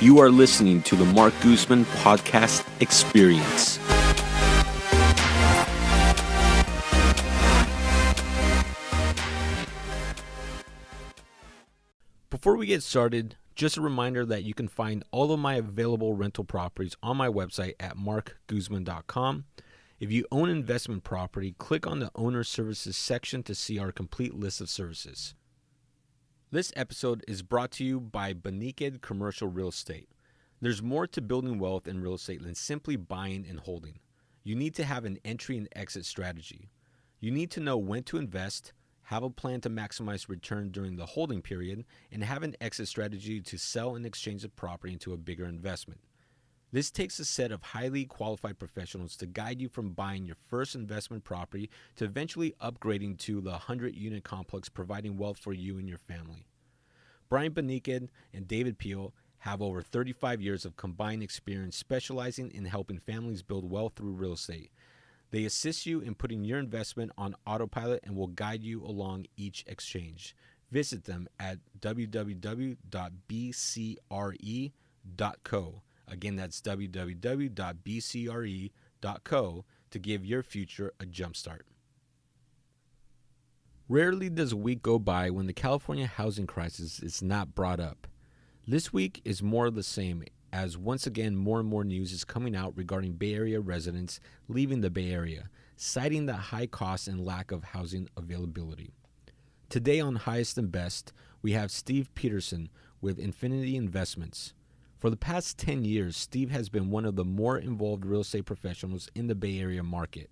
You are listening to the Marc Guzman Podcast Experience. Before we get started, just a reminder that you can find all of my available rental properties on my website at marcguzman.com. If you own investment property, click on the Owner Services section to see our complete list of services. This episode is brought to you by Beniked Commercial Real Estate. There's more to building wealth in real estate than simply buying and holding. You need to have an entry and exit strategy. You need to know when to invest, have a plan to maximize return during the holding period, and have an exit strategy to sell and exchange the property into a bigger investment. This takes a set of highly qualified professionals to guide you from buying your first investment property to eventually upgrading to the 100-unit complex, providing wealth for you and your family. Brian Beniked and David Peel have over 35 years of combined experience specializing in helping families build wealth through real estate. They assist you in putting your investment on autopilot and will guide you along each exchange. Visit them at www.bcre.co. Again, that's www.bcre.co to give your future a jumpstart. Rarely does a week go by when the California housing crisis is not brought up. This week is more of the same, as once again more and more news is coming out regarding Bay Area residents leaving the Bay Area, citing the high costs and lack of housing availability. Today on Highest and Best, we have Steve Peterson with Infinity Investments. For the past 10 years, Steve has been one of the more involved real estate professionals in the Bay Area market.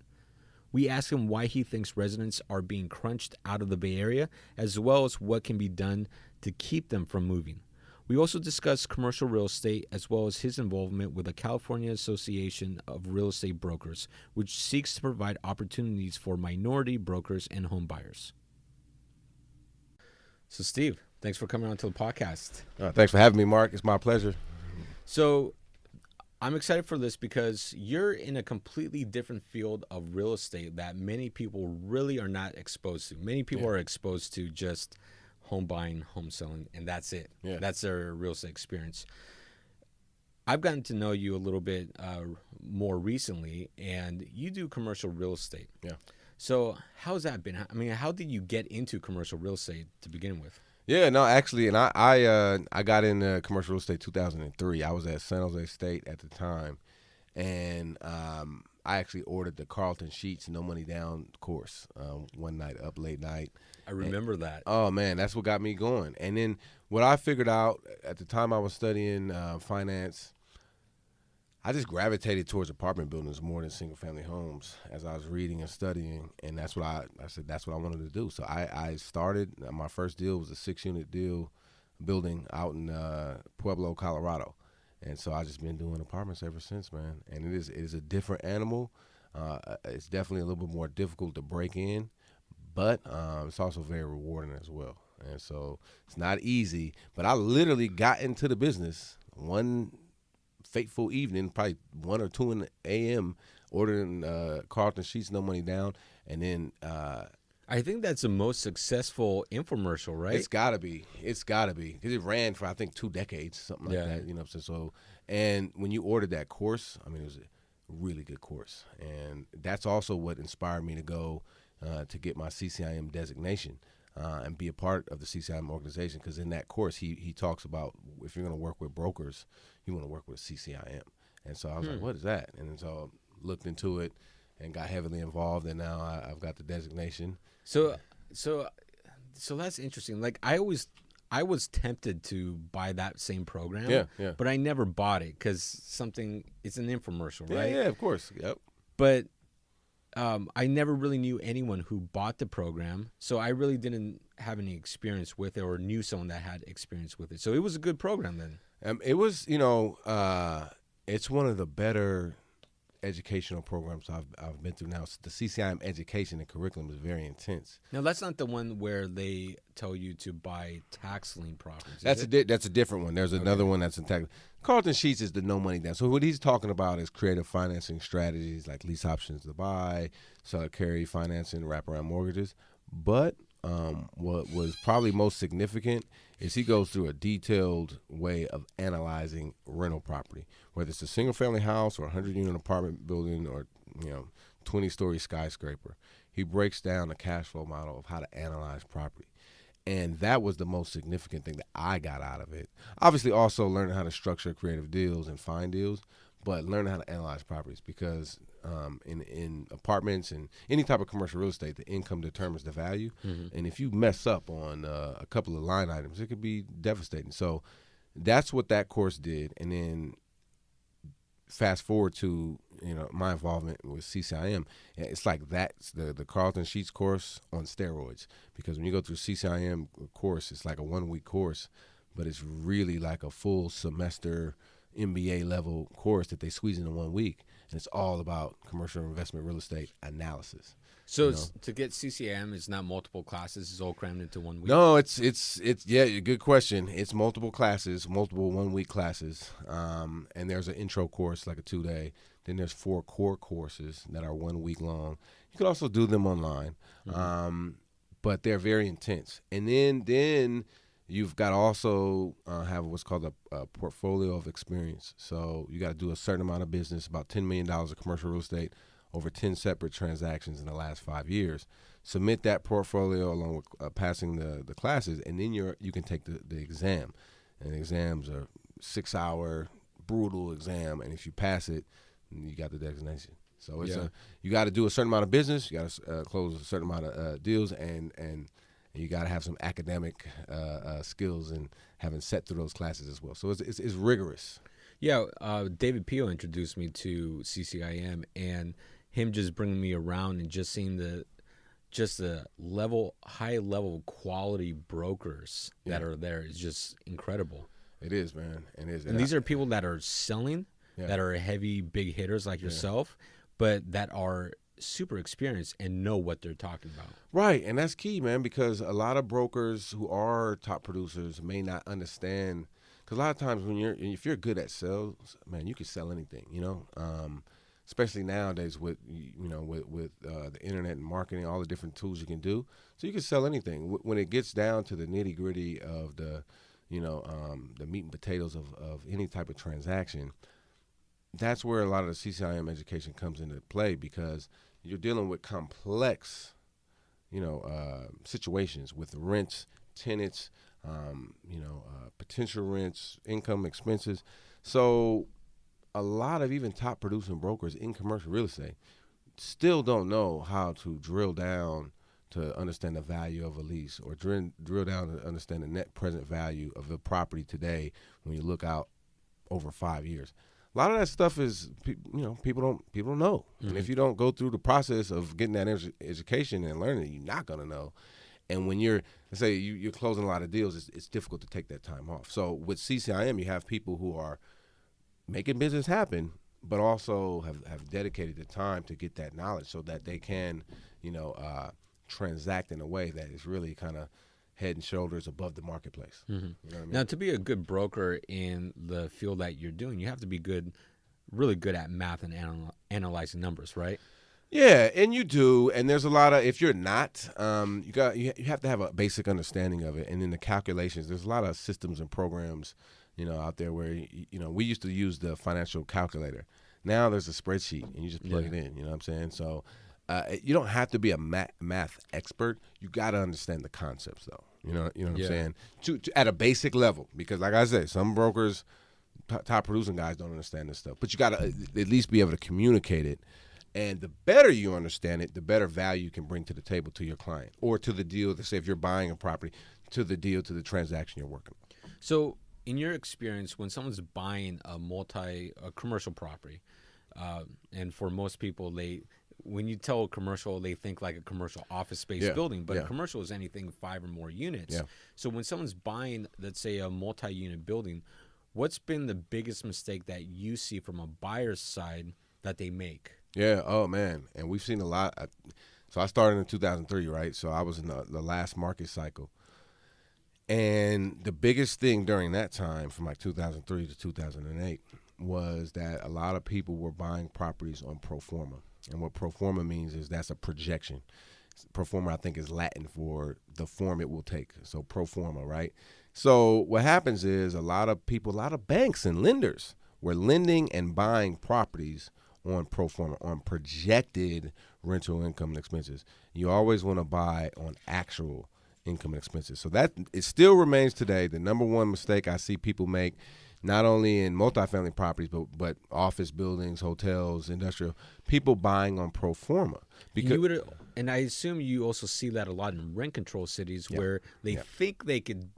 We ask him why he thinks residents are being crunched out of the Bay Area, as well as what can be done to keep them from moving. We also discuss commercial real estate, as well as his involvement with the California Association of Real Estate Brokers, which seeks to provide opportunities for minority brokers and home buyers. So, Steve, thanks for coming on to the podcast. Thanks for having me, Marc. It's my pleasure. So I'm excited for this because you're in a completely different field of real estate that many people really are not exposed to. Many people are exposed to just home buying, home selling, and that's it. Yeah. That's their real estate experience. I've gotten to know you a little bit more recently, and you do commercial real estate. Yeah. So how's that been? I mean, how did you get into commercial real estate to begin with? Yeah, no, actually, and I got into commercial real estate 2003. I was at San Jose State at the time, and I actually ordered the Carlton Sheets No Money Down course one night, up late night. I remember that. Oh, man, that's what got me going. And then what I figured out at the time I was studying finance, I just gravitated towards apartment buildings more than single-family homes as I was reading and studying, and that's what I said that's what I wanted to do. So I started, my first deal was a 6-unit deal building out in Pueblo, Colorado, and so I've just been doing apartments ever since, man. And it is a different animal. It's definitely a little bit more difficult to break in, but it's also very rewarding as well. And so it's not easy, but I literally got into the business one fateful evening, probably 1 or 2 in the a.m., ordering Carlton Sheets No Money Down, and then I think that's the most successful infomercial, right? It's got to be, because it ran for I think 2 decades, something like that. You know, so and when you ordered that course, I mean, it was a really good course, and that's also what inspired me to go to get my CCIM designation. And be a part of the CCIM organization, because in that course he talks about if you're going to work with brokers, you want to work with CCIM. And so I was like, what is that? And so I looked into it and got heavily involved, and now I've got the designation. So that's interesting. Like I was tempted to buy that same program, yeah. but I never bought it because it's an infomercial, right? Yeah, of course. Yep. But I never really knew anyone who bought the program, so I really didn't have any experience with it or knew someone that had experience with it. So it was a good program then. It was, it's one of the better educational programs I've been through now. The CCIM education and curriculum is very intense. Now, that's not the one where they tell you to buy tax lien properties. That's a different one. There's another one that's in tax. Carlton Sheets is the no money down. So what he's talking about is creative financing strategies like lease options to buy, seller carry financing, wraparound mortgages. But what was probably most significant is he goes through a detailed way of analyzing rental property, whether it's a single-family house or a 100-unit apartment building or 20-story skyscraper. He breaks down the cash flow model of how to analyze property. And that was the most significant thing that I got out of it. Obviously, also learning how to structure creative deals and find deals, but learning how to analyze properties because in apartments and any type of commercial real estate, the income determines the value. Mm-hmm. And if you mess up on a couple of line items, it could be devastating. So that's what that course did. And then fast forward to my involvement with CCIM, it's like that's the Carlton Sheets course on steroids, because when you go through CCIM course, it's like a 1-week course, but it's really like a full semester MBA level course that they squeeze into 1 week, and it's all about commercial investment real estate analysis. So to get CCIM, it's not multiple classes; it's all crammed into 1 week. No, it's yeah, good question. It's multiple classes, multiple 1-week classes, and there's an intro course like a 2-day. Then there's 4 core courses that are 1 week long. You can also do them online, but they're very intense. And then you've got to also have what's called a portfolio of experience. So you got to do a certain amount of business, about $10 million of commercial real estate, over 10 separate transactions in the last 5 years. Submit that portfolio along with passing the classes, and then you can take the exam. And the exams are 6-hour, brutal exam, and if you pass it, you got the designation. So it's you got to do a certain amount of business, you got to close a certain amount of deals, and you got to have some academic skills and having sat through those classes as well. So it's rigorous. Yeah, David Pio introduced me to CCIM, and him just bringing me around and just seeing the high level quality brokers that are there is just incredible. It is, man. It is. And these are people that are selling, that are heavy big hitters like yourself, but that are super experienced and know what they're talking about. Right, and that's key, man, because a lot of brokers who are top producers may not understand. Because a lot of times if you're good at sales, man, you can sell anything, especially nowadays with the internet and marketing, all the different tools you can do. So you can sell anything. When it gets down to the nitty gritty of the meat and potatoes of any type of transaction, that's where a lot of the CCIM education comes into play, because you're dealing with complex, situations with rents, tenants, potential rents, income, expenses. So a lot of even top producing brokers in commercial real estate still don't know how to drill down to understand the value of a lease, or drill down to understand the net present value of the property today when you look out over 5 years. A lot of that stuff is, people don't know. Mm-hmm. And if you don't go through the process of getting that education and learning it, you're not going to know. And when let's say you're closing a lot of deals, it's difficult to take that time off. So with CCIM, you have people who are making business happen, but also have dedicated the time to get that knowledge so that they can, transact in a way that is really kind of head and shoulders above the marketplace. Mm-hmm. You know what I mean? Now, to be a good broker in the field that you're doing, you have to be really good at math and analyzing numbers, right? Yeah, and you do. And there's a lot of, if you're not, you have to have a basic understanding of it. And then the calculations, there's a lot of systems and programs, out there where, we used to use the financial calculator. Now there's a spreadsheet and you just plug it in, you know what I'm saying? So you don't have to be a math expert. You got to understand the concepts, though. You know what I'm saying? To at a basic level, because like I said, some brokers, top producing guys don't understand this stuff. But you got to at least be able to communicate it. And the better you understand it, the better value you can bring to the table to your client, or to the deal. Let's say if you're buying a property, to the deal, to the transaction you're working on. So in your experience, when someone's buying a commercial property, and for most people, when you tell a commercial, they think like a commercial office space building, but commercial is anything 5 or more units. Yeah. So when someone's buying, let's say, a multi-unit building, what's been the biggest mistake that you see from a buyer's side that they make? Yeah. Oh man. And we've seen a lot. So I started in 2003, right? So I was in the last market cycle. And the biggest thing during that time, from like 2003 to 2008, was that a lot of people were buying properties on pro forma. And what pro forma means is that's a projection. Pro forma, I think, is Latin for the form it will take. So pro forma, right? So what happens is a lot of people, a lot of banks and lenders were lending and buying properties on pro forma, on projected rental income and expenses. You always want to buy on actual income and expenses. So that it still remains today the number one mistake I see people make, not only in multifamily properties, but office buildings, hotels, industrial, people buying on pro forma. Because and I assume you also see that a lot in rent control cities where they think they could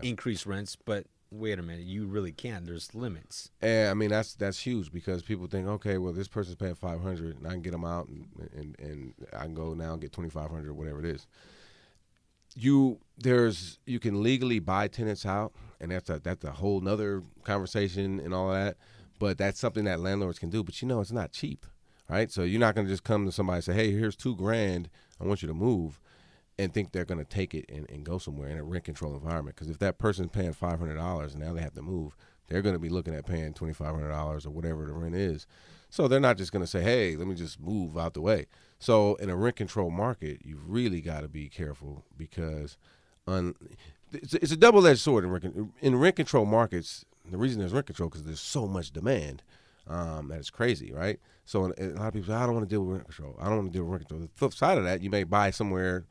increase rents, but wait a minute, you really can't. There's limits. And I mean that's huge because people think, okay, well this person's paying $500 and I can get them out and I can go now and get $2,500 or whatever it is. You can legally buy tenants out, and that's a whole nother conversation and all of that. But that's something that landlords can do. But it's not cheap, right? So you're not going to just come to somebody and say, hey, here's $2,000, I want you to move, and think they're going to take it and go somewhere in a rent control environment. Because if that person's paying $500 and now they have to move, they're going to be looking at paying $2,500 or whatever the rent is. So they're not just going to say, hey, let me just move out the way. So in a rent control market, you really got to be careful because it's a double-edged sword in rent control markets. The reason there's rent control because there's so much demand that it's crazy, right? So a lot of people say, I don't want to deal with rent control. I don't want to deal with rent control. The flip side of that, you may buy somewhere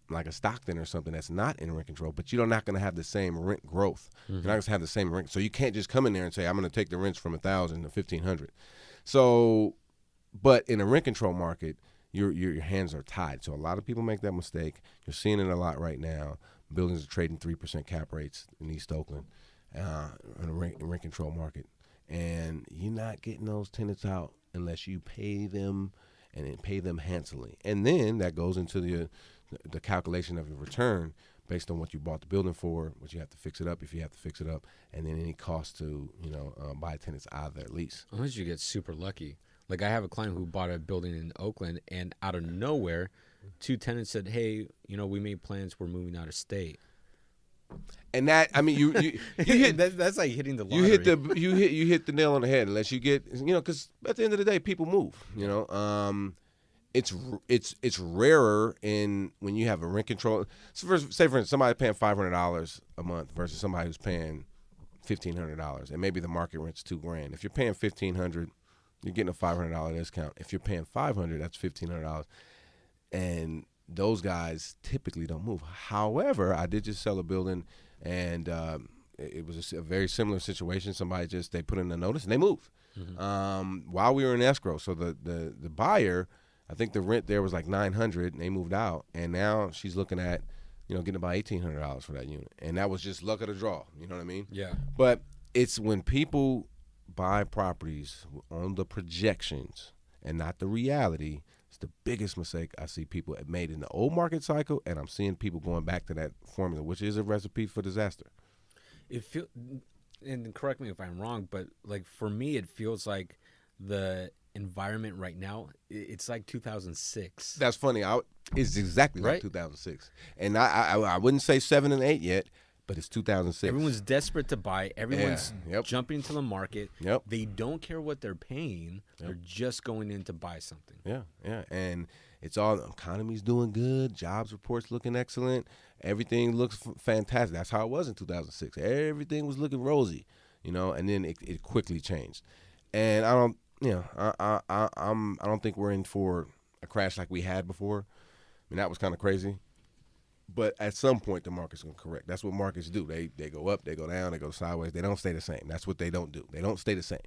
like a Stockton or something that's not in rent control, but you're not going to have the same rent growth. Mm-hmm. You're not going to have the same rent. So you can't just come in there and say, I'm going to take the rents from $1,000 to $1,500. So, but in a rent control market, your hands are tied. So a lot of people make that mistake. You're seeing it a lot right now. Buildings are trading 3% cap rates in East Oakland in a rent control market. And you're not getting those tenants out unless you pay them and then pay them handsomely. And then that goes into the calculation of your return based on what you bought the building for, what you have to fix it up if you have to fix it up, and then any cost to buy tenants out of that lease. Unless you get super lucky. Like I have a client who bought a building in Oakland, and out of nowhere, 2 tenants said, "Hey, we made plans. We're moving out of state." And that, I mean, you hit that's like hitting the lottery. You hit the nail on the head unless you get because at the end of the day, people move. It's rarer when you have a rent control. So for instance, somebody paying $500 a month versus somebody who's paying $1,500, and maybe the market rent's $2,000. If you're paying $1,500, you're getting a $500 discount. If you're paying $500, that's $1,500, and those guys typically don't move. However, I did just sell a building, and it was a very similar situation. Somebody they put in a notice and they moved while we were in escrow. So the buyer, I think the rent there was like $900, and they moved out, and now she's looking at getting about $1,800 for that unit, and that was just luck of the draw. You know what I mean? Yeah. But it's when people buy properties on the projections and not the reality. It's the biggest mistake I see people have made in the old market cycle, and I'm seeing people going back to that formula, which is a recipe for disaster. And correct me if I'm wrong, but like for me, it feels like the environment right now, it's like 2006. That's funny. It's exactly like 2006, and I wouldn't say 7 and 8 yet. But it's 2006. Everyone's desperate to buy. Everyone's jumping into the market. Yep. They don't care what they're paying. Yep. They're just going in to buy something. Yeah. And it's all the economy's doing good. Jobs reports looking excellent. Everything looks fantastic. That's how it was in 2006. Everything was looking rosy, and then it quickly changed. And I don't think we're in for a crash like we had before. I mean, that was kind of crazy. But at some point, the market's going to correct. That's what markets do. They go up, they go down, they go sideways. They don't stay the same. That's what they don't do. They don't stay the same.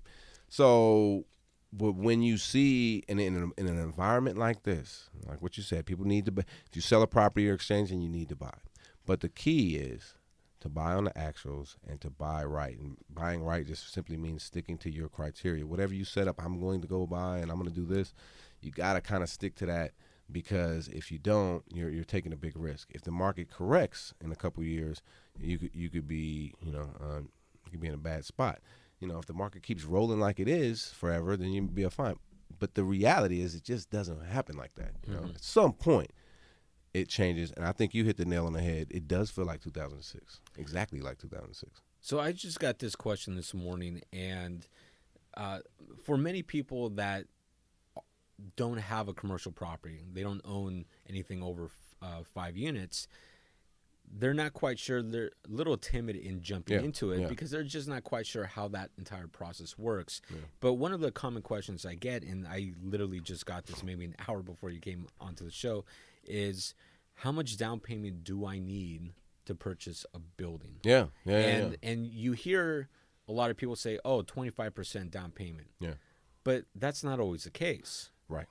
So, but when you see in an environment like this, like what you said, people need to buy. If you sell a property or exchange, then you need to buy. But the key is to buy on the actuals and to buy right. And buying right just simply means sticking to your criteria. Whatever you set up, I'm going to go buy and I'm going to do this. You got to kind of stick to that. Because if you don't, you're taking a big risk. If the market corrects in a couple of years, you could be in a bad spot. If the market keeps rolling like it is forever, then you'll be fine. But the reality is, it just doesn't happen like that. At some point, it changes, and I think you hit the nail on the head. It does feel like 2006, exactly like 2006. So I just got this question this morning, and for many people that don't have a commercial property, they don't own anything over 5 units, they're not quite sure. They're a little timid in jumping into it because they're just not quite sure how that entire process works. Yeah. But one of the common questions I get, and I literally just got this maybe an hour before you came onto the show, is how much down payment do I need to purchase a building? And you hear a lot of people say, oh, 25% down payment. Yeah. But that's not always the case. Right.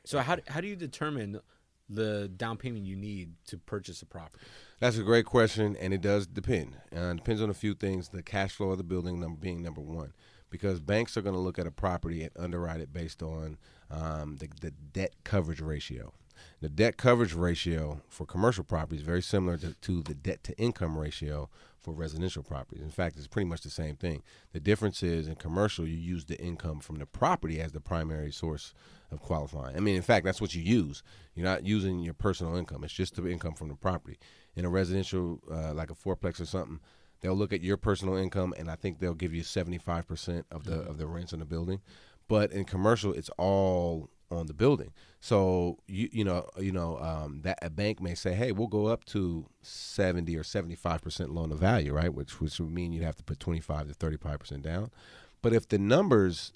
So how do you determine the down payment you need to purchase a property? That's a great question, and it does depend. It depends on a few things, the cash flow of the building being number one, because banks are going to look at a property and underwrite it based on the debt coverage ratio. The debt coverage ratio for commercial properties is very similar to the debt-to-income ratio for residential properties. In fact, it's pretty much the same thing. The difference is in commercial, you use the income from the property as the primary source of qualifying. I mean, in fact, that's what you use. You're not using your personal income. It's just the income from the property. In a residential, like a fourplex or something, they'll look at your personal income, and I think they'll give you 75% of the rents in the building. But in commercial, it's all on the building. So that a bank may say, hey, we'll go up to 70 or 75% loan to value, right? Which would mean you'd have to put 25 to 35% down. But if the numbers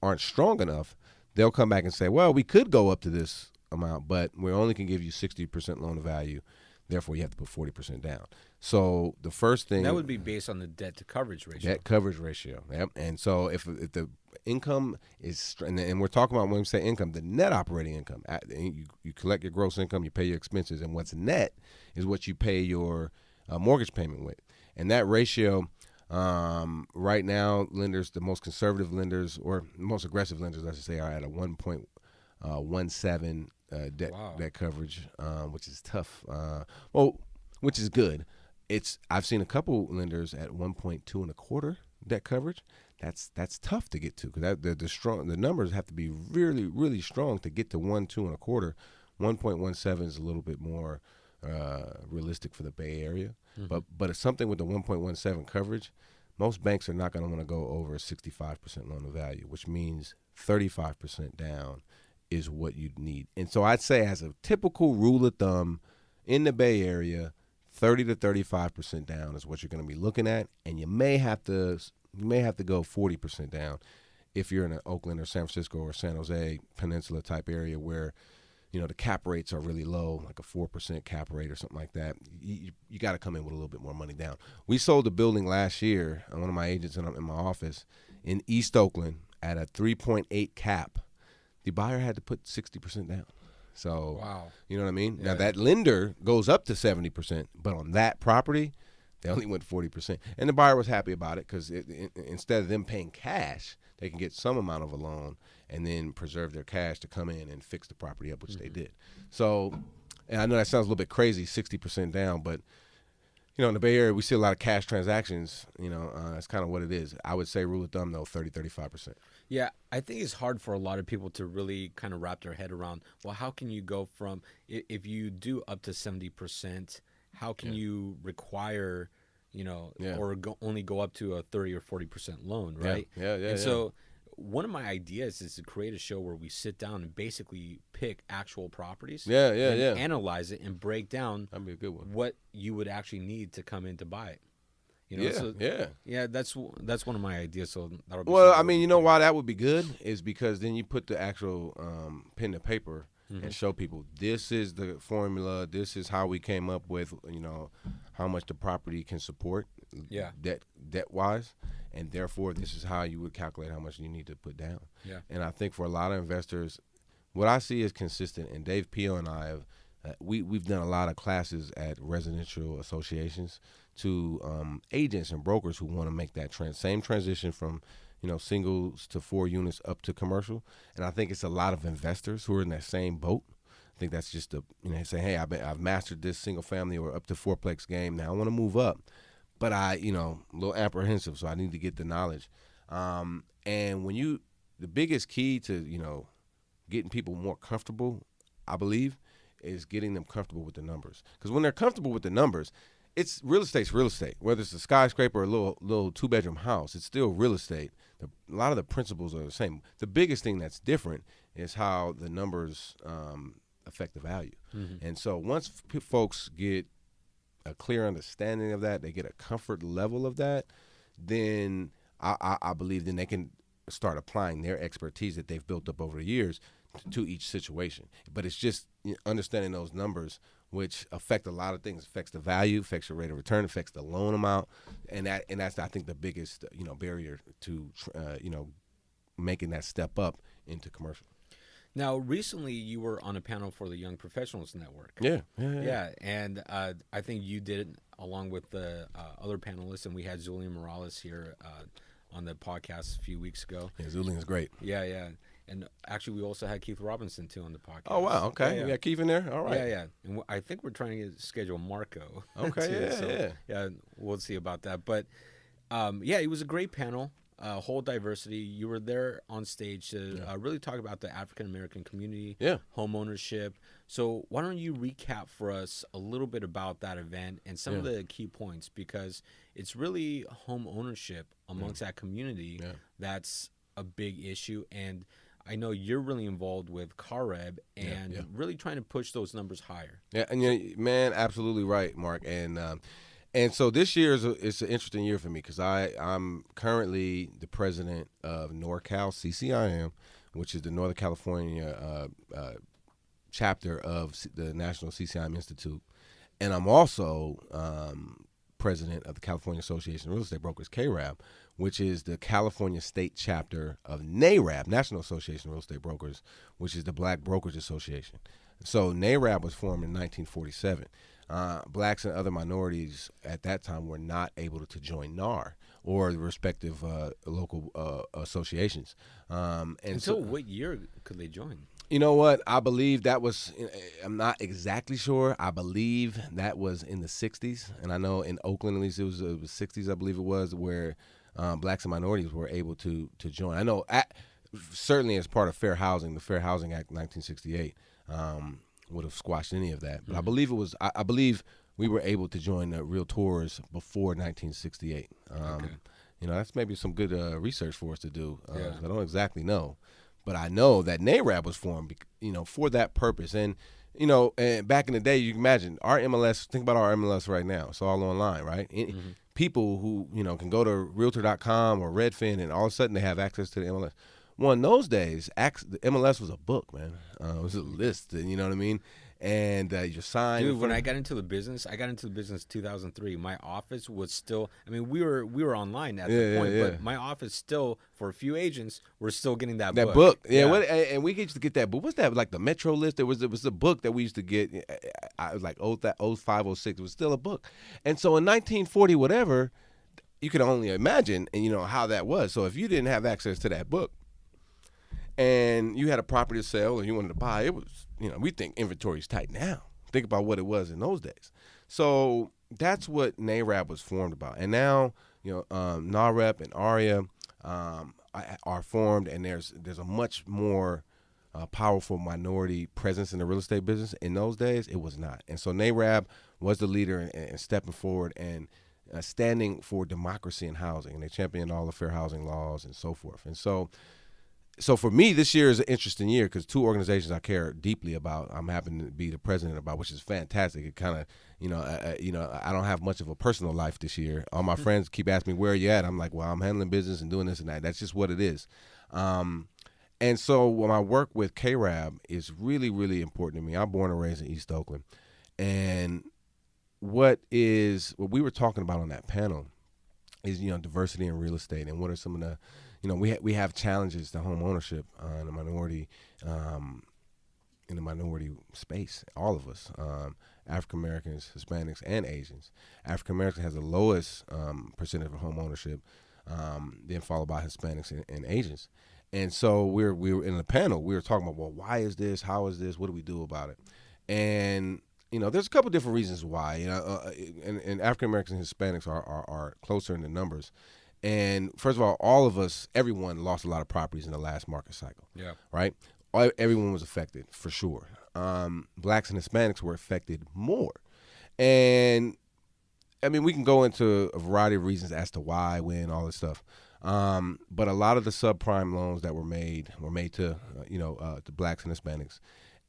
aren't strong enough, they'll come back and say, well, we could go up to this amount, but we only can give you 60% loan to value. Therefore, you have to put 40% down. So the first thing that would be based on the debt to coverage ratio. Debt coverage ratio. Yep. And so if the income is, and we're talking about when we say income, the net operating income. You collect your gross income, you pay your expenses, and what's net is what you pay your mortgage payment with. And that ratio, right now, lenders, the most conservative lenders or most aggressive lenders, let's say, are at a 1.17 debt coverage, which is tough. Which is good. I've seen a couple lenders at 1.225 debt coverage. That's tough to get to because the numbers have to be really, really strong to get to 1.225. 1.17 is a little bit more realistic for the Bay Area. Mm-hmm. But it's something with the 1.17 coverage. Most banks are not going to want to go over 65% loan to value, which means 35% down is what you'd need. And so I'd say as a typical rule of thumb in the Bay Area, 30 to 35% down is what you're going to be looking at, and you may have to go 40% down if you're in an Oakland or San Francisco or San Jose Peninsula type area where the cap rates are really low, like a 4% cap rate or something like that. You got to come in with a little bit more money down. We sold a building last year, and one of my agents in my office in East Oakland at a 3.8 cap. The buyer had to put 60% down. So, wow. You know what I mean? Yeah. Now, that lender goes up to 70%, but on that property, they only went 40%. And the buyer was happy about it because instead of them paying cash, they can get some amount of a loan and then preserve their cash to come in and fix the property up, which they did. So, and I know that sounds a little bit crazy, 60% down, but, in the Bay Area, we see a lot of cash transactions. That's kind of what it is. I would say rule of thumb, though, 30, 35%. Yeah, I think it's hard for a lot of people to really kind of wrap their head around, well, how can you go from, if you do up to 70%, how can you require, or only go up to a 30 or 40% loan, right? And so one of my ideas is to create a show where we sit down and basically pick actual properties. Analyze it and break down that'd be a good one. What you would actually need to come in to buy it. That's one of my ideas. So that'll be I mean, why that would be good is because then you put the actual pen to paper and show people this is the formula. This is how we came up with how much the property can support debt wise, and therefore this is how you would calculate how much you need to put down. And I think for a lot of investors, what I see is consistent. And Dave Pio and I have we've done a lot of classes at residential associations to agents and brokers who want to make that same transition from singles to 4 units up to commercial. And I think it's a lot of investors who are in that same boat. I think that's just they say, hey, I've mastered this single family or up to fourplex game. Now I want to move up, but a little apprehensive, so I need to get the knowledge. And the biggest key to getting people more comfortable, I believe, is getting them comfortable with the numbers. Because when they're comfortable with the numbers, it's real estate's real estate. Whether it's a skyscraper or a little 2-bedroom house, it's still real estate. A lot of the principles are the same. The biggest thing that's different is how the numbers affect the value. Mm-hmm. And so once folks get a clear understanding of that, they get a comfort level of that, then I believe then they can start applying their expertise that they've built up over the years to each situation. But it's just understanding those numbers, which affect a lot of things. It affects the value, affects your rate of return, affects the loan amount, and that's I think the biggest barrier to making that step up into commercial. Now, recently you were on a panel for the Young Professionals Network. Yeah. And I think you did it along with the other panelists, and we had Zulian Morales here on the podcast a few weeks ago. Yeah, Zulian's great. Yeah. And actually, we also had Keith Robinson, too, on the podcast. Oh, wow. Okay. You got Keith in there? All right. Yeah. And I think we're trying to schedule Marco. Okay, too, yeah, we'll see about that. But, it was a great panel, whole diversity. You were there on stage to really talk about the African-American community, home ownership. So why don't you recap for us a little bit about that event and some of the key points? Because it's really home ownership amongst that community that's a big issue. And I know you're really involved with CAREB and really trying to push those numbers higher. Yeah, and man, absolutely right, Mark. And so this year it's an interesting year for me because I'm currently the president of NorCal CCIM, which is the Northern California chapter of the National CCIM Institute, and I'm also president of the California Association of Real Estate Brokers, CAREB, which is the California state chapter of NAREB, National Association of Real Estate Brokers, which is the Black Brokerage Association. So NAREB was formed in 1947. Blacks and other minorities at that time were not able to join NAR or the respective local associations. So what year could they join? You know what? I believe that was, I'm not exactly sure. I believe that was in the 60s. And I know in Oakland, at least it was the 60s, I believe it was, where blacks and minorities were able to join. I know certainly as part of Fair Housing, the Fair Housing Act 1968 would have squashed any of that. But I believe it was, I believe we were able to join the Realtors before 1968. That's maybe some good research for us to do. I don't exactly know. But I know that NAREB was formed, for that purpose. And, and back in the day, you can imagine our MLS, think about our MLS right now. It's all online, right? People who, can go to Realtor.com or Redfin and all of a sudden they have access to the MLS. Well, in those days, the MLS was a book, man. It was a list, you know what I mean? And you signed. Dude, when I got into the business, in 2003. My office was still, we were online at the point, but my office still, for a few agents, we're still getting that book. And we used to get that book. What's that, like the Metro list? It was a book that we used to get. I was like 05, 06. It was still a book. And so in 1940, whatever, you could only imagine, how that was. So if you didn't have access to that book, and you had a property to sell and you wanted to buy, it was, we think inventory is tight now. Think about what it was in those days. So that's what NAREB was formed about. And now, NAREP and ARIA are formed, and there's a much more powerful minority presence in the real estate business. In those days, it was not. And so NAREB was the leader in stepping forward and standing for democracy in housing. And they championed all the fair housing laws and so forth. And so for me, this year is an interesting year because two organizations I care deeply about, I'm happy to be the president about, which is fantastic. It kind of, I don't have much of a personal life this year. All my friends keep asking me, where are you at? I'm like, well, I'm handling business and doing this and that. That's just what it is. And so when I work with CAREB is really, really important to me. I'm born and raised in East Oakland. And what we were talking about on that panel is, diversity in real estate and what are some of the, we have challenges to home ownership in the minority space. All of us, African Americans, Hispanics, and Asians. African Americans has the lowest percentage of home ownership, then followed by Hispanics and Asians. And so we were in the panel. We were talking about, well, why is this? How is this? What do we do about it? And there's a couple different reasons why. And African Americans and Hispanics are closer in the numbers. And first of all everyone lost a lot of properties in the last market cycle. Yeah. Right? Everyone was affected, for sure. Blacks and Hispanics were affected more. And I mean, we can go into a variety of reasons as to why, when, all this stuff. But a lot of the subprime loans that were made to to blacks and Hispanics,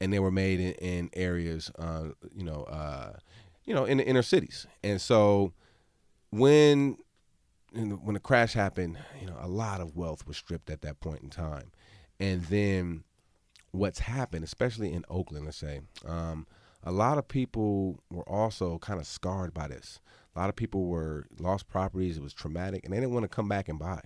and they were made in areas in the inner cities. And so when the crash happened, a lot of wealth was stripped at that point in time. And then what's happened, especially in Oakland, let's say, a lot of people were also kind of scarred by this. A lot of people lost properties. It was traumatic, and they didn't want to come back and buy.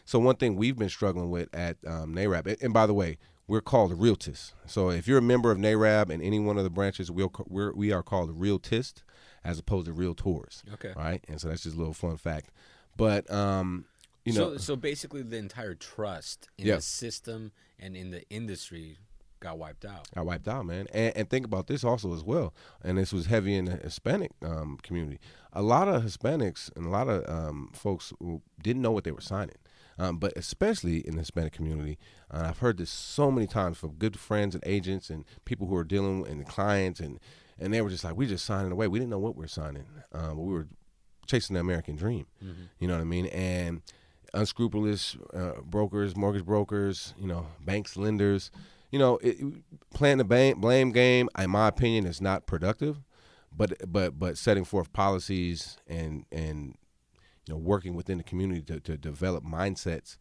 So one thing we've been struggling with at NARAB, and by the way, we're called realtists. So if you're a member of NARAB in any one of the branches, we are called realtist as opposed to realtors. Okay. Right? And so that's just a little fun fact. But, So basically the entire trust in the system and in the industry got wiped out. Got wiped out, man. And think about this also as well. And this was heavy in the Hispanic community. A lot of Hispanics and a lot of folks who didn't know what they were signing. But especially in the Hispanic community, I've heard this so many times from good friends and agents and people who are dealing and clients, and they were just like, we just signing away. We didn't know what we were signing. But we were chasing the American dream. Mm-hmm. You know what I mean? And unscrupulous brokers, mortgage brokers, banks, lenders, playing the blame game, in my opinion, is not productive. But setting forth policies and working within the community to develop mindsets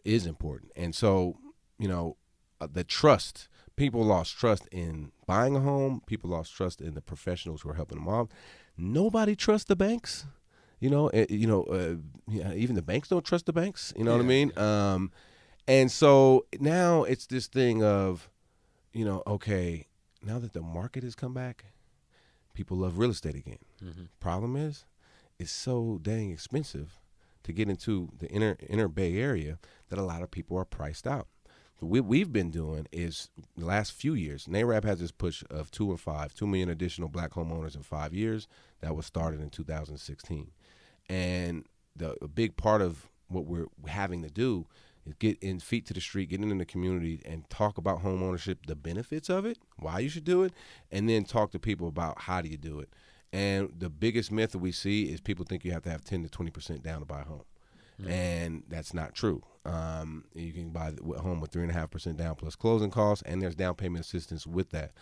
is important. And so, the trust, people lost trust in buying a home. People lost trust in the professionals who are helping them out. Nobody trusts the banks. Even the banks don't trust the banks. You know what I mean? Yeah. And so now it's this thing of, okay, now that the market has come back, people love real estate again. Mm-hmm. Problem is, it's so dang expensive to get into the inner Bay Area that a lot of people are priced out. So what we've been doing is the last few years, NARAB has this push of 2 million additional black homeowners in 5 years. That was started in 2016. And a big part of what we're having to do is get in feet to the street, get in the community, and talk about home ownership, the benefits of it, why you should do it, and then talk to people about how do you do it. And the biggest myth that we see is people think you have to have 10 to 20% down to buy a home. Mm-hmm. And that's not true. You can buy a home with 3.5% down plus closing costs, and there's down payment assistance with that.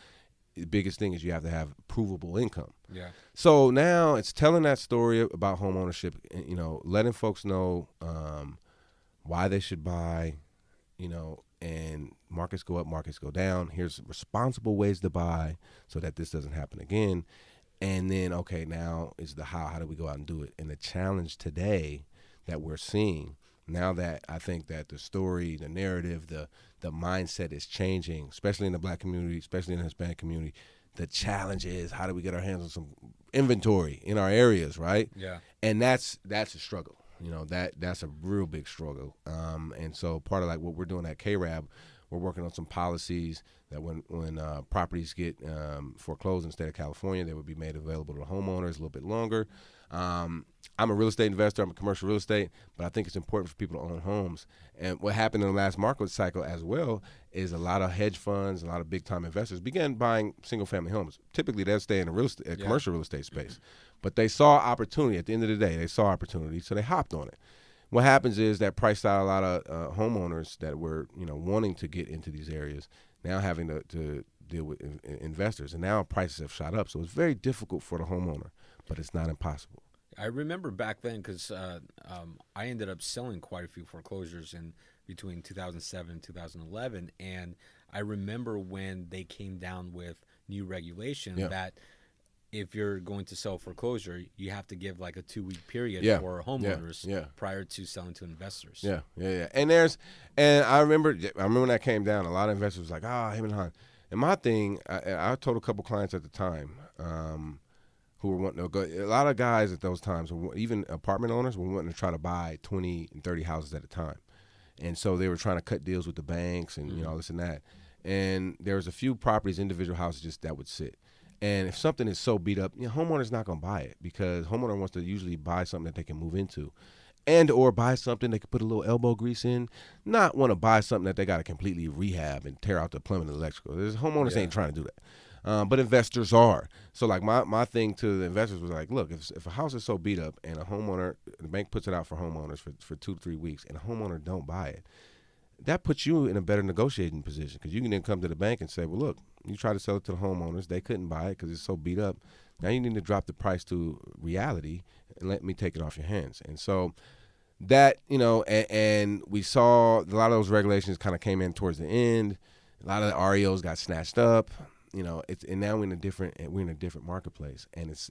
The biggest thing is you have to have provable income. Yeah. So now it's telling that story about home ownership, letting folks know why they should buy, and markets go up, markets go down. Here's responsible ways to buy so that this doesn't happen again. And then, okay, now is the how. How do we go out and do it? And the challenge today that we're seeing, now that I think that the story, the narrative, the mindset is changing, especially in the black community, especially in the Hispanic community, the challenge is how do we get our hands on some inventory in our areas, right? Yeah. And that's a struggle. That's a real big struggle. And so part of like what we're doing at KRAB, we're working on some policies that when properties get foreclosed in the state of California, they would be made available to homeowners a little bit longer. I'm a real estate investor. I'm a commercial real estate, but I think it's important for people to own homes. And what happened in the last market cycle as well is a lot of hedge funds, a lot of big-time investors began buying single-family homes. Typically, they'll stay in the commercial real estate space. Mm-hmm. But they saw opportunity. At the end of the day, they saw opportunity, so they hopped on it. What happens is that priced out a lot of homeowners that were, wanting to get into these areas, now having to deal with investors. And now prices have shot up. So it's very difficult for the homeowner, but it's not impossible. I remember back then because I ended up selling quite a few foreclosures in between 2007 and 2011. And I remember when they came down with new regulation that if you're going to sell foreclosure, you have to give like a 2-week period for homeowners prior to selling to investors. Yeah. And I remember when that came down, a lot of investors was like, him and Han. And my thing, I told a couple clients at the time who were wanting to go. A lot of guys at those times, even apartment owners, were wanting to try to buy 20 and 30 houses at a time. And so they were trying to cut deals with the banks and all this and that. And there was a few properties, individual houses just that would sit. And if something is so beat up, homeowner's not going to buy it because homeowner wants to usually buy something that they can move into and or buy something they can put a little elbow grease in, not want to buy something that they got to completely rehab and tear out the plumbing and electrical. Homeowners ain't trying to do that. but investors are. So like my thing to the investors was like, look, if a house is so beat up and the bank puts it out for homeowners for 2 to 3 weeks and a homeowner don't buy it, that puts you in a better negotiating position because you can then come to the bank and say, well, look, you try to sell it to the homeowners. They couldn't buy it because it's so beat up. Now you need to drop the price to reality and let me take it off your hands. And so that, and we saw a lot of those regulations kind of came in towards the end. A lot of the REOs got snatched up. And now we're in a different marketplace, and it's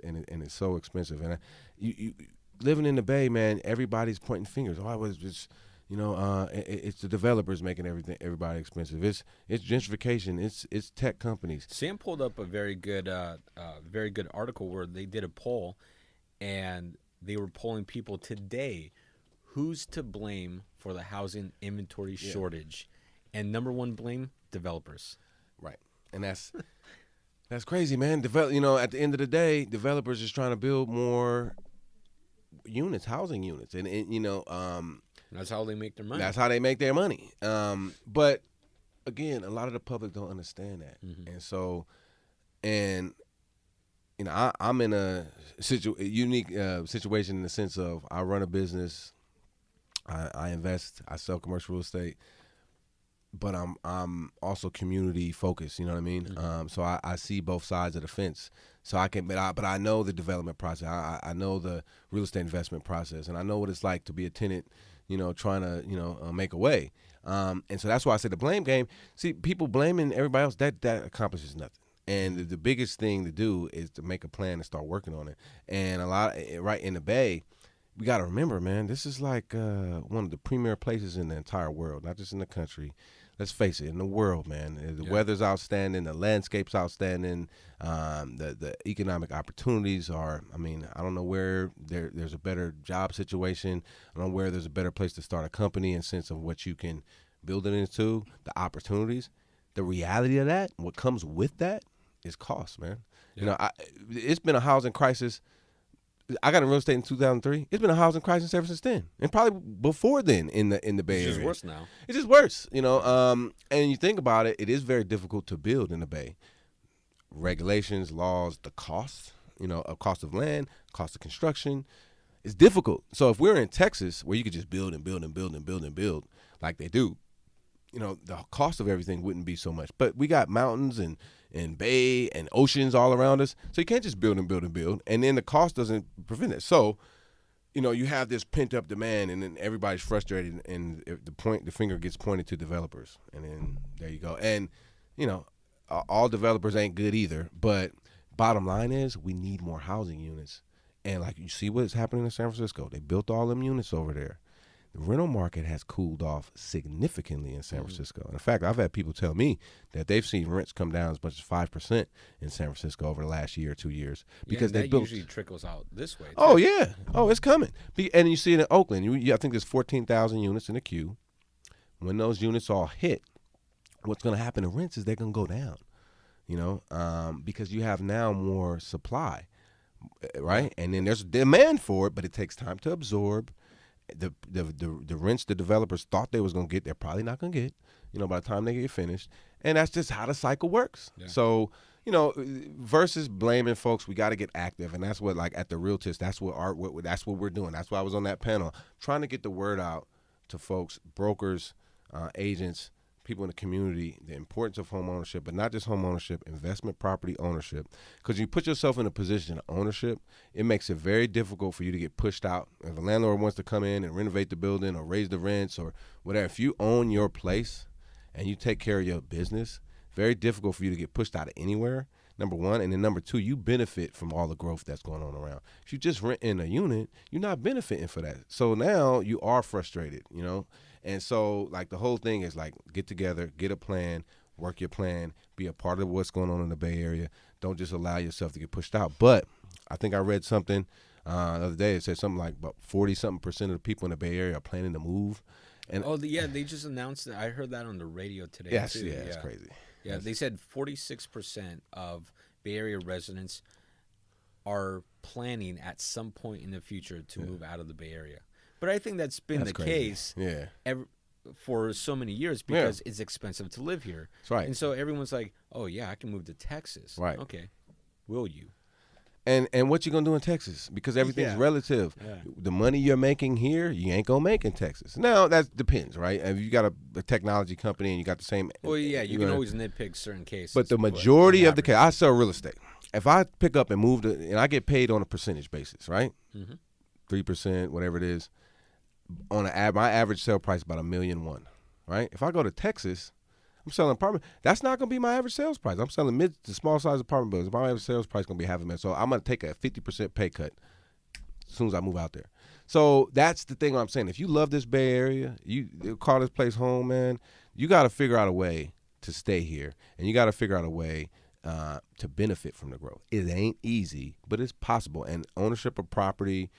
so expensive. And you living in the Bay, man, everybody's pointing fingers. Oh, I was just, it's the developers making everybody expensive. It's gentrification. It's tech companies. Sam pulled up a very good article where they did a poll, and they were polling people today, who's to blame for the housing inventory shortage, and number one blame, developers. Right. And that's crazy, man. At the end of the day, developers just trying to build more units, housing units, and that's how they make their money. That's how they make their money. But again, a lot of the public don't understand that, and so, I'm in a unique situation in the sense of I run a business, I invest, I sell commercial real estate. But I'm also community focused, you know what I mean? So I see both sides of the fence. So but I know the development process. I know the real estate investment process, and I know what it's like to be a tenant, trying to make a way. And so that's why I say the blame game. See, people blaming everybody else, that accomplishes nothing. And the biggest thing to do is to make a plan and start working on it. And right in the Bay, we got to remember, man, this is like one of the premier places in the entire world, not just in the country. Let's face it, in the world, man. The weather's outstanding, the landscape's outstanding, the economic opportunities are, I don't know where there's a better job situation. I don't know where there's a better place to start a company in sense of what you can build it into, the opportunities. The reality of that, what comes with that is cost, man. Yeah. It's been a housing crisis. I got in real estate in 2003. It's been a housing crisis ever since then, and probably before then in the Bay Area. It's just worse now. It's just worse, And you think about it, it is very difficult to build in the Bay. Regulations, laws, the cost, cost of land, cost of construction, it's difficult. So if we're in Texas, where you could just build and build and build and build and build like they do, the cost of everything wouldn't be so much. But we got mountains and bay and oceans all around us. So you can't just build and build and build. And then the cost doesn't prevent it. So, you have this pent up demand, and then everybody's frustrated, and the finger gets pointed to developers. And then there you go. And, all developers ain't good either. But bottom line is we need more housing units. And like you see what's happening in San Francisco. They built all them units over there. The rental market has cooled off significantly in San Francisco. And in fact, I've had people tell me that they've seen rents come down as much as 5% in San Francisco over the last year or 2 years because they built. Usually trickles out this way, too. Oh yeah, it's coming. And you see it in Oakland. I think there's 14,000 units in the queue. When those units all hit, what's going to happen to rents is they're going to go down. Because you have now more supply, right? And then there's demand for it, but it takes time to absorb. The rents the developers thought they was going to get, they're probably not going to get, by the time they get finished. And that's just how the cycle works. Yeah. So, versus blaming folks, we got to get active. And that's what, like at the Realtist, that's what we're doing. That's why I was on that panel, trying to get the word out to folks, brokers, agents, people in the community, the importance of home ownership, but not just home ownership, investment property ownership. Because you put yourself in a position of ownership, it makes it very difficult for you to get pushed out. If a landlord wants to come in and renovate the building or raise the rents or whatever, if you own your place and you take care of your business, very difficult for you to get pushed out of anywhere, number one. And then number two, you benefit from all the growth that's going on around. If you just rent in a unit, you're not benefiting for that. So now you are frustrated, And so, like, the whole thing is, like, get together, get a plan, work your plan, be a part of what's going on in the Bay Area. Don't just allow yourself to get pushed out. But I think I read something the other day. It said something like about 40-something% of the people in the Bay Area are planning to move. And they just announced that. I heard that on the radio today, too. Yeah, it's crazy. Yeah, they said 46% of Bay Area residents are planning at some point in the future to move out of the Bay Area. But I think that's been the case. Yeah. for so many years because it's expensive to live here. That's right. And so everyone's like, oh, yeah, I can move to Texas. Right. Okay. Will you? And what you going to do in Texas? Because everything's relative. Yeah. The money you're making here, you ain't going to make in Texas. Now, that depends, right? If you got a technology company and you got the same. Well, yeah, you can always nitpick certain cases. But the majority of the case, I sell real estate. If I pick up and move and I get paid on a percentage basis, right? 3%, whatever it is. On my average sale price about $1.1 million, right? If I go to Texas, I'm selling apartment. That's not going to be my average sales price. I'm selling mid to small size apartment buildings. My average sales price is going to be $500,000. So I'm going to take a 50% pay cut as soon as I move out there. So that's the thing I'm saying. If you love this Bay Area, you call this place home, man. You got to figure out a way to stay here, and you got to figure out a way to benefit from the growth. It ain't easy, but it's possible. And ownership of property.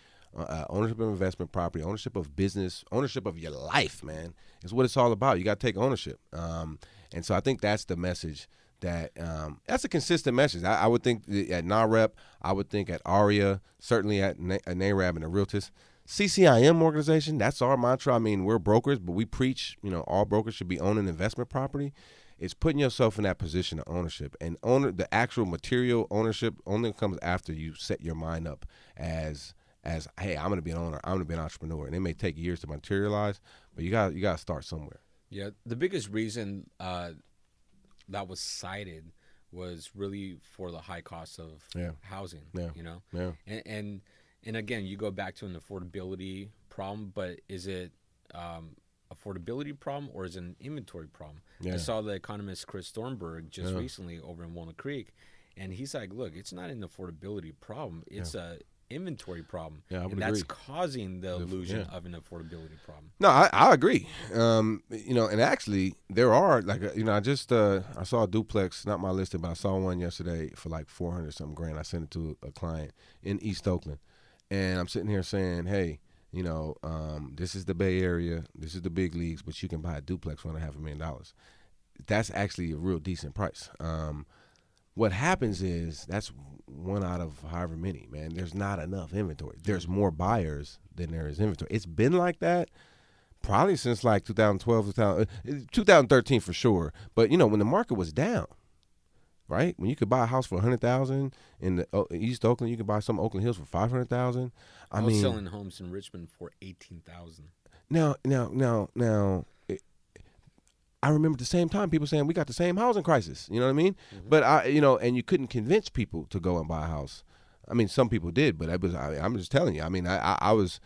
Ownership of investment property, ownership of business, ownership of your life, man, is what it's all about. You got to take ownership. And so I think that's the message that's a consistent message. I would think at NAREP, I would think at ARIA, certainly at NARAB and the Realtors. CCIM organization, that's our mantra. I mean, we're brokers, but we preach, all brokers should be owning investment property. It's putting yourself in that position of ownership. And the actual material ownership only comes after you set your mind up as hey, I'm going to be an owner, I'm going to be an entrepreneur, and it may take years to materialize, but you got to start somewhere. Yeah, the biggest reason that was cited was really for the high cost of housing. Yeah. And again, you go back to an affordability problem, but is it affordability problem or is it an inventory problem? Yeah. I saw the economist Chris Thornburg just recently over in Walnut Creek, and he's like, look, it's not an affordability problem, it's a inventory problem. Yeah, I would and that's agree. causing the illusion of an affordability problem. No, I agree. And actually there are I just I saw a duplex, not my listing, but I saw one yesterday for like $400 something grand. I sent it to a client in East Oakland, and I'm sitting here saying, hey, this is the Bay Area, this is the big leagues, but you can buy a duplex for $500,000. That's actually a real decent price. What happens is that's one out of however many, man. There's not enough inventory. There's more buyers than there is inventory. It's been like that probably since like 2012, 2013 for sure. But, when the market was down, right? When you could buy a house for $100,000 in the East Oakland, you could buy some Oakland Hills for $500,000. I was selling homes in Richmond for $18,000. Now, I remember at the same time people saying we got the same housing crisis. You know what I mean? Mm-hmm. But and you couldn't convince people to go and buy a house. I mean, some people did, but I'm just telling you. I mean, I was,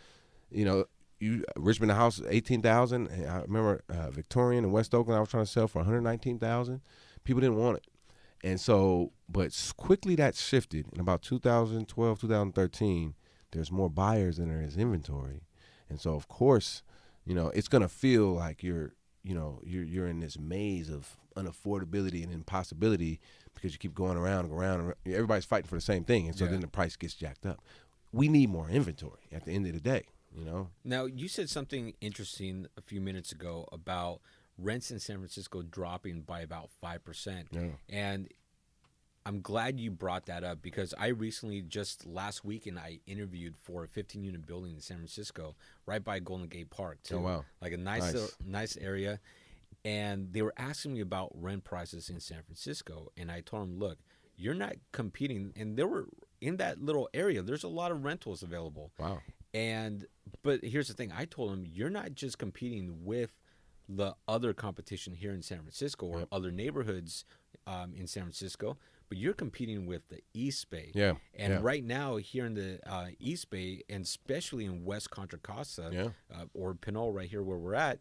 Richmond a house $18,000. I remember Victorian and West Oakland I was trying to sell for $119,000. People didn't want it, and so but quickly that shifted in about 2012, 2013. There's more buyers than there is inventory, and so of course, it's gonna feel like you're in this maze of unaffordability and impossibility because you keep going around and around. Everybody's fighting for the same thing, and so then the price gets jacked up. We need more inventory at the end of the day, Now, you said something interesting a few minutes ago about rents in San Francisco dropping by about 5%. Yeah. And I'm glad you brought that up because I recently, just last weekend, I interviewed for a 15-unit building in San Francisco, right by Golden Gate Park, too. Oh, wow. Like a nice area. And they were asking me about rent prices in San Francisco. And I told them, look, you're not competing. And there were, in that little area, there's a lot of rentals available. Wow. But here's the thing. I told them, you're not just competing with the other competition here in San Francisco or other neighborhoods in San Francisco, but you're competing with the East Bay. Yeah. And right now here in the East Bay, and especially in West Contra Costa or Pinole right here where we're at,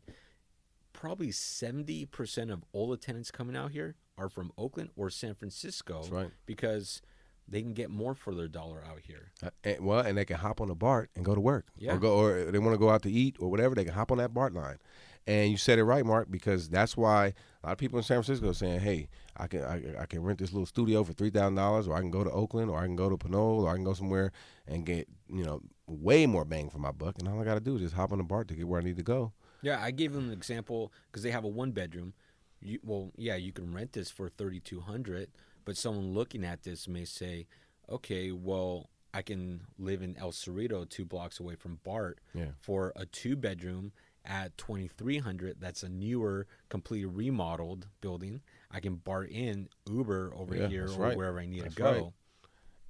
probably 70% of all the tenants coming out here are from Oakland or San Francisco. That's right. Because they can get more for their dollar out here. And they can hop on the BART and go to work. Yeah. Or they want to go out to eat or whatever, they can hop on that BART line. And you said it right, Mark, because that's why a lot of people in San Francisco are saying, hey, I can rent this little studio for $3,000, or I can go to Oakland, or I can go to Pinole, or I can go somewhere and get, way more bang for my buck. And all I got to do is just hop on the BART to get where I need to go. Yeah, I gave them an example because they have a one-bedroom. You can rent this for $3,200, but someone looking at this may say, okay, well, I can live in El Cerrito 2 blocks away from BART for a 2-bedroom at 2300, that's a newer, completely remodeled building. I can BART in, Uber over here or right. wherever I need That's to go. right.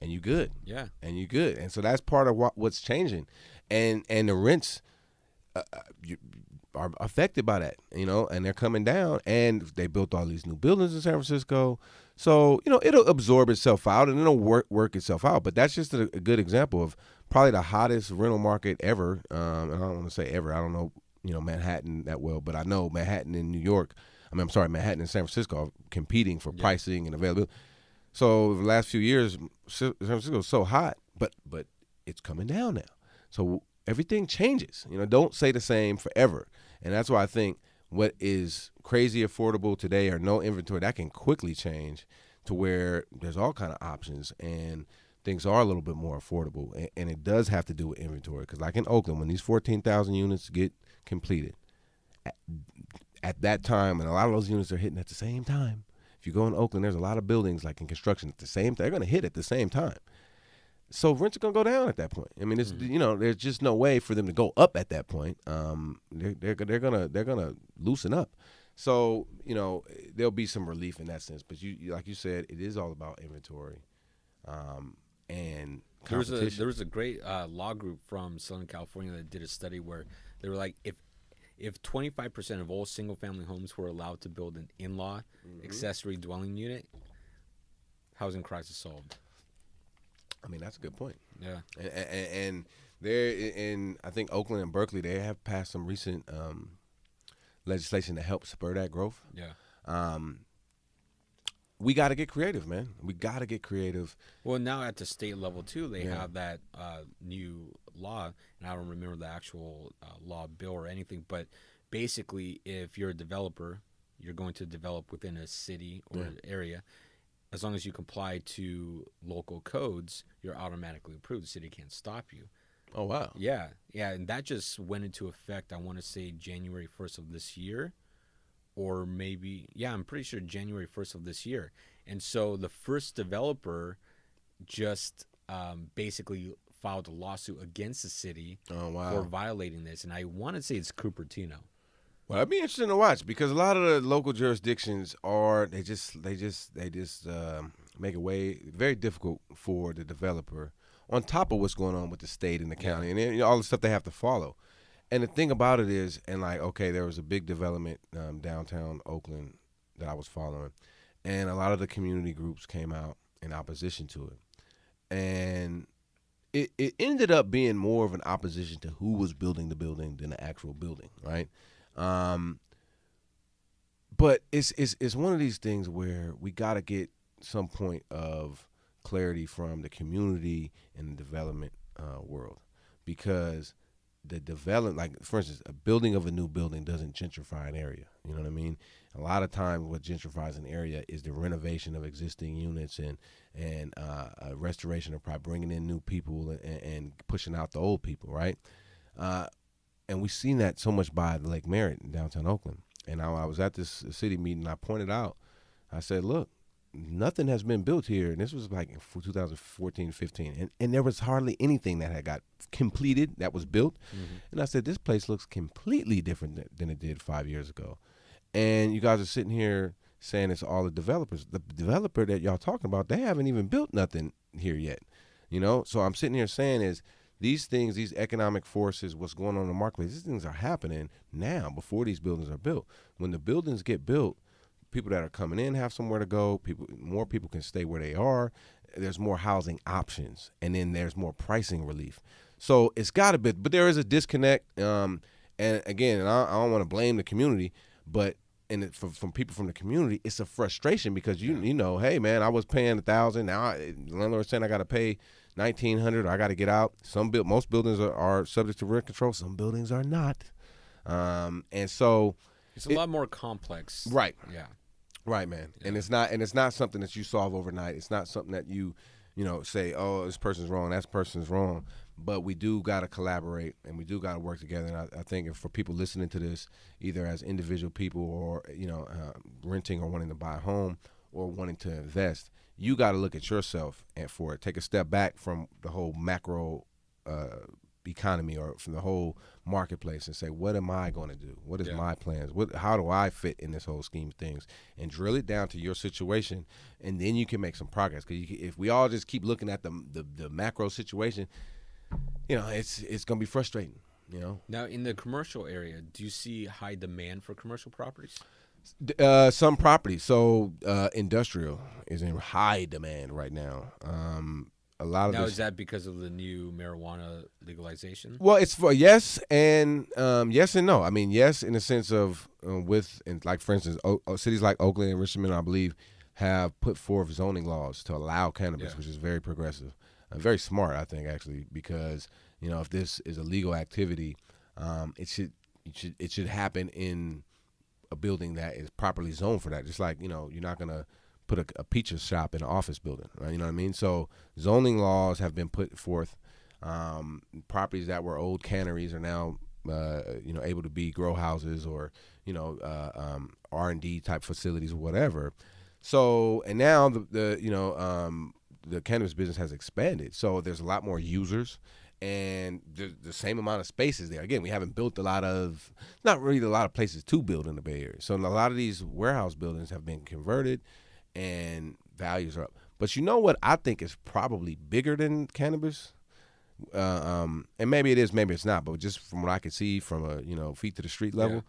And you good. Yeah. And you good. And so that's part of what's changing. And the rents are affected by that, and they're coming down. And they built all these new buildings in San Francisco. So, it'll absorb itself out and it'll work itself out. But that's just a good example of probably the hottest rental market ever. And I don't want to say ever. I don't know, Manhattan that well, but I know Manhattan in New York. Manhattan and San Francisco are competing for pricing and availability. So over the last few years, San Francisco is so hot, but it's coming down now. So everything changes. Don't say the same forever. And that's why I think what is crazy affordable today or no inventory, that can quickly change to where there's all kind of options and things are a little bit more affordable. And it does have to do with inventory. Because like in Oakland, when these 14,000 units get completed, at that time, and a lot of those units are hitting at the same time. If you go in Oakland, there's a lot of buildings like in construction at the same time. They're going to hit at the same time. So rents are going to go down at that point. I mean, it's there's just no way for them to go up at that point. They're gonna loosen up. So there'll be some relief in that sense. But you like you said, it is all about inventory, and competition. There was a great law group from Southern California that did a study where they were like, if 25% of all single-family homes were allowed to build an in-law accessory dwelling unit, housing crisis solved. I mean, that's a good point. Yeah. And they're in, I think, Oakland and Berkeley, they have passed some recent legislation to help spur that growth. Yeah. We got to get creative, man. We got to get creative. Well, now at the state level, too, they have that new law, and I don't remember the actual law bill or anything, but basically, if you're a developer, you're going to develop within a city or area, as long as you comply to local codes, you're automatically approved. The city can't stop you. Oh, wow. Yeah, and that just went into effect, I want to say, January 1st of this year. Or maybe, I'm pretty sure January 1st of this year. And so the first developer just basically filed a lawsuit against the city for violating this. And I want to say it's Cupertino. Well, that'd be interesting to watch because a lot of the local jurisdictions they just make it very difficult for the developer on top of what's going on with the state and the county and then, all the stuff they have to follow. And the thing about it is, there was a big development downtown Oakland that I was following, and a lot of the community groups came out in opposition to it. And it ended up being more of an opposition to who was building the building than the actual building, right? But it's one of these things where we got to get some point of clarity from the community and the development world because the development, like for instance, a building of a new building doesn't gentrify an area. You know what I mean? A lot of times what gentrifies an area is the renovation of existing units and a restoration of probably bringing in new people and pushing out the old people, right? And we've seen that so much by the Lake Merritt in downtown Oakland. And I was at this city meeting, I pointed out, I said, look, nothing has been built here. And this was like in 2014, 15. And there was hardly anything that had got completed that was built. Mm-hmm. And I said, this place looks completely different than it did 5 years ago. And you guys are sitting here saying it's all the developers. The developer that y'all talking about, they haven't even built nothing here yet. So I'm sitting here saying is these things, these economic forces, what's going on in the marketplace, these things are happening now before these buildings are built. When the buildings get built, people that are coming in have somewhere to go. More people can stay where they are. There's more housing options, and then there's more pricing relief. So it's got to be, but there is a disconnect. And again, I don't want to blame the community, but from people from the community, it's a frustration because you know, hey man, I was paying $1,000. Now the landlord's saying I got to pay $1,900. I got to get out. Most buildings are subject to rent control. Some buildings are not. And so it's a lot more complex. Right. Yeah. Right, man. Yeah. And it's not something that you solve overnight. It's not something that you say, oh, this person's wrong, that person's wrong. But we do got to collaborate and we do got to work together. And I think if for people listening to this, either as individual people or, renting or wanting to buy a home or wanting to invest, you got to look at yourself and for it. Take a step back from the whole macro economy or from the whole marketplace and say, what am I going to do? What is Yeah. my plans? How do I fit in this whole scheme of things? And drill it down to your situation, and then you can make some progress. Because if we all just keep looking at the macro situation, it's going to be frustrating. Now, in the commercial area, do you see high demand for commercial properties? Some properties. So industrial is in high demand right now. A lot of Now, this, is that because of the new marijuana legalization? well, it's for yes and yes and no. I mean, yes in the sense of like for instance, cities like Oakland and Richmond, I believe, have put forth zoning laws to allow cannabis, which is very progressive, very smart, I think, actually, because if this is a legal activity, it should happen in a building that is properly zoned for that. Just like you're not gonna put a pizza shop in an office building, right? You know what I mean? So zoning laws have been put forth. Properties that were old canneries are now, able to be grow houses or, R&D type facilities or whatever. So, and now the cannabis business has expanded. So there's a lot more users and the same amount of spaces there. Again, we haven't built not really a lot of places to build in the Bay Area. So a lot of these warehouse buildings have been converted and values are up. But you know what I think is probably bigger than cannabis? And maybe it is, maybe it's not, but just from what I could see from a feet to the street level,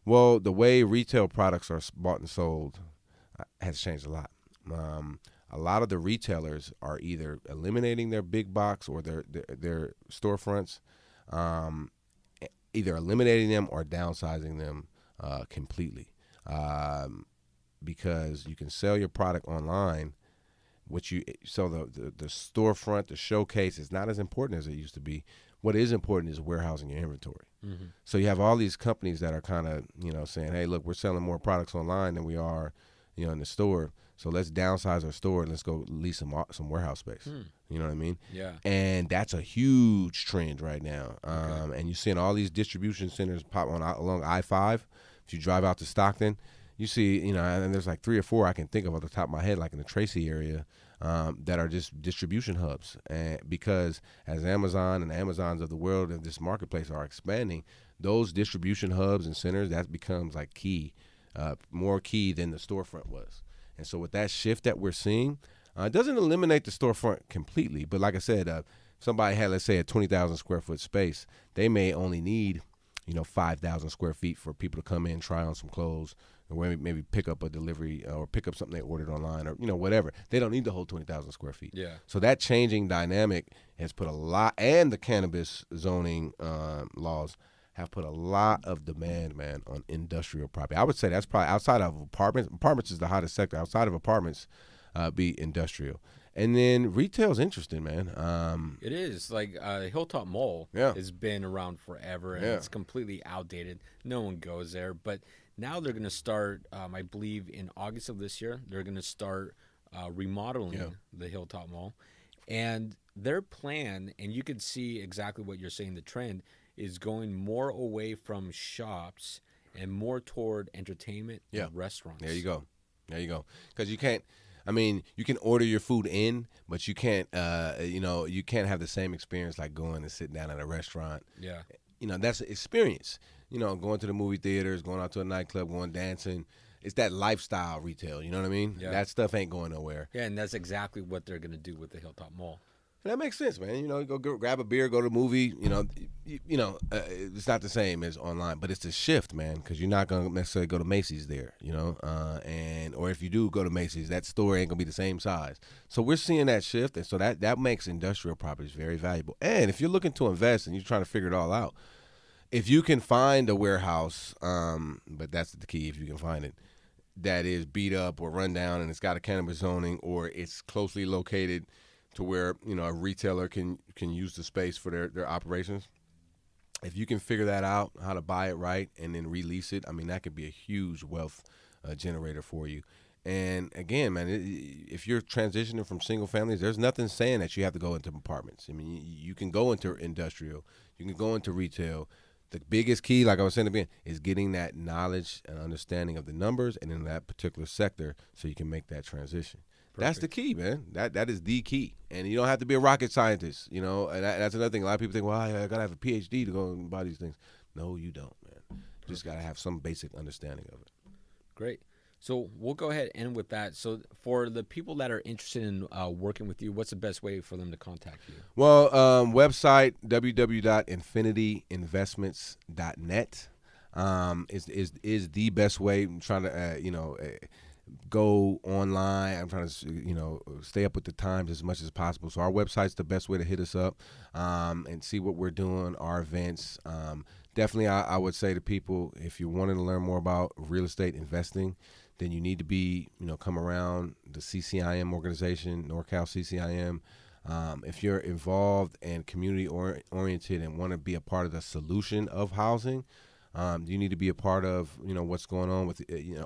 well, the way retail products are bought and sold has changed a lot. A lot of the retailers are either eliminating their big box or their storefronts, either eliminating them or downsizing them completely. Because you can sell your product online, so the storefront, the showcase is not as important as it used to be. What is important is warehousing your inventory. Mm-hmm. So you have all these companies that are kind of saying, hey, look, we're selling more products online than we are in the store. So let's downsize our store and let's go lease some warehouse space. You know what I mean? Yeah. And that's a huge trend right now. And you're seeing all these distribution centers pop along I-5. If you drive out to Stockton, you see, and there's like 3 or 4 I can think of off the top of my head, like in the Tracy area, that are just distribution hubs. And because as Amazon and the Amazons of the world and this marketplace are expanding, those distribution hubs and centers, that becomes like key, more key than the storefront was. And so with that shift that we're seeing, it doesn't eliminate the storefront completely. But like I said, somebody had, let's say, a 20,000 square foot space, they may only need 5,000 square feet for people to come in, try on some clothes, or maybe pick up a delivery or pick up something they ordered online or, whatever. They don't need the whole 20,000 square feet. Yeah. So that changing dynamic has put a lot, and the cannabis zoning laws have put a lot of demand, man, on industrial property. I would say that's probably outside of apartments. Apartments is the hottest sector. Outside of apartments, be industrial. And then retail's interesting, man. It is. Like Hilltop Mall has been around forever, and it's completely outdated. No one goes there. But now they're going to start, I believe, in August of this year, they're going to start remodeling the Hilltop Mall. And their plan, and you could see exactly what you're saying, the trend, is going more away from shops and more toward entertainment and restaurants. There you go. Because you can't, you can order your food in, but you can't, you can't have the same experience like going and sitting down at a restaurant. Yeah. That's an experience. Going to the movie theaters, going out to a nightclub, going dancing. It's that lifestyle retail, you know what I mean? Yeah. That stuff ain't going nowhere. Yeah, and that's exactly what they're going to do with the Hilltop Mall. That makes sense, man. Go grab a beer, go to a movie. It's not the same as online, but it's a shift, man, because you're not gonna necessarily go to Macy's there, or if you do go to Macy's, that store ain't gonna be the same size. So we're seeing that shift, and so that makes industrial properties very valuable. And if you're looking to invest and you're trying to figure it all out, if you can find a warehouse, but that's the key, if you can find it, that is beat up or run down and it's got a cannabis zoning or it's closely located to where a retailer can use the space for their operations. If you can figure that out, how to buy it right and then release it, that could be a huge wealth generator for you. And again, man, if you're transitioning from single families, there's nothing saying that you have to go into apartments. You can go into industrial, you can go into retail. The biggest key, like I was saying at the beginning, is getting that knowledge and understanding of the numbers and in that particular sector so you can make that transition. That's the key, man. That is the key. And you don't have to be a rocket scientist, and that's another thing. A lot of people think, well, I got to have a PhD to go and buy these things. No, you don't, man. You just got to have some basic understanding of it. Great. So we'll go ahead and end with that. So for the people that are interested in working with you, what's the best way for them to contact you? Well, website, www.infinityinvestments.net is the best way. I'm trying to, go online. I'm trying to, stay up with the times as much as possible. So our website's the best way to hit us up and see what we're doing, our events. Definitely, I would say to people, if you're wanting to learn more about real estate investing, then you need to be, come around the CCIM organization, NorCal CCIM. If you're involved and community oriented and want to be a part of the solution of housing, you need to be a part of, what's going on with,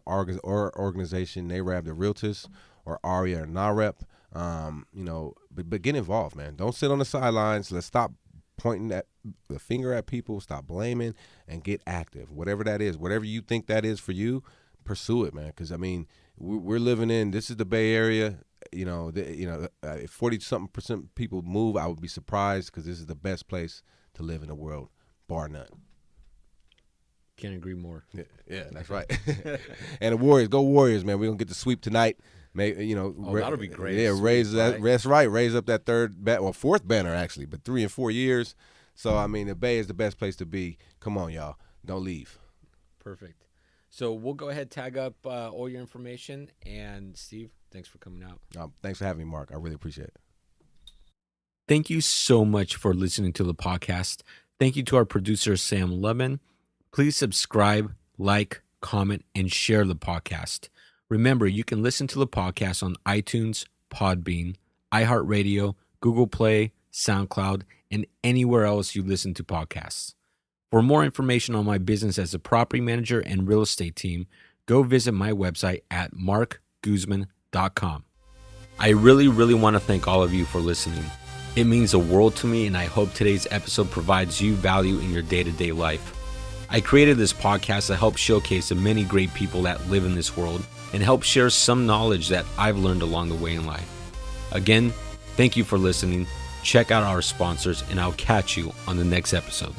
our organization, NAREB, the Realtors, or ARIA or NAREP. But get involved, man. Don't sit on the sidelines. Let's stop pointing the finger at people, stop blaming, and get active. Whatever that is, whatever you think that is for you, pursue it, man. Because we're living in, this is the Bay Area. If 40-something% people move, I would be surprised, because this is the best place to live in the world, bar none. Can't agree more. Yeah, that's right. And the Warriors, go Warriors, man. We're gonna get the sweep tonight. Maybe that'll be great. Yeah, sweep, raise that. right? That's right. Raise up that fourth banner actually, but 3 and 4 years. So the Bay is the best place to be. Come on, y'all, don't leave. Perfect. So we'll go ahead, tag up all your information. And Steve, thanks for coming out. Thanks for having me, Mark. I really appreciate it. Thank you so much for listening to the podcast. Thank you to our producer, Sam Lemon. Please subscribe, like, comment, and share the podcast. Remember, you can listen to the podcast on iTunes, Podbean, iHeartRadio, Google Play, SoundCloud, and anywhere else you listen to podcasts. For more information on my business as a property manager and real estate team, go visit my website at marcguzman.com. I really want to thank all of you for listening. It means the world to me, and I hope today's episode provides you value in your day-to-day life. I created this podcast to help showcase the many great people that live in this world and help share some knowledge that I've learned along the way in life. Again, thank you for listening. Check out our sponsors, and I'll catch you on the next episode.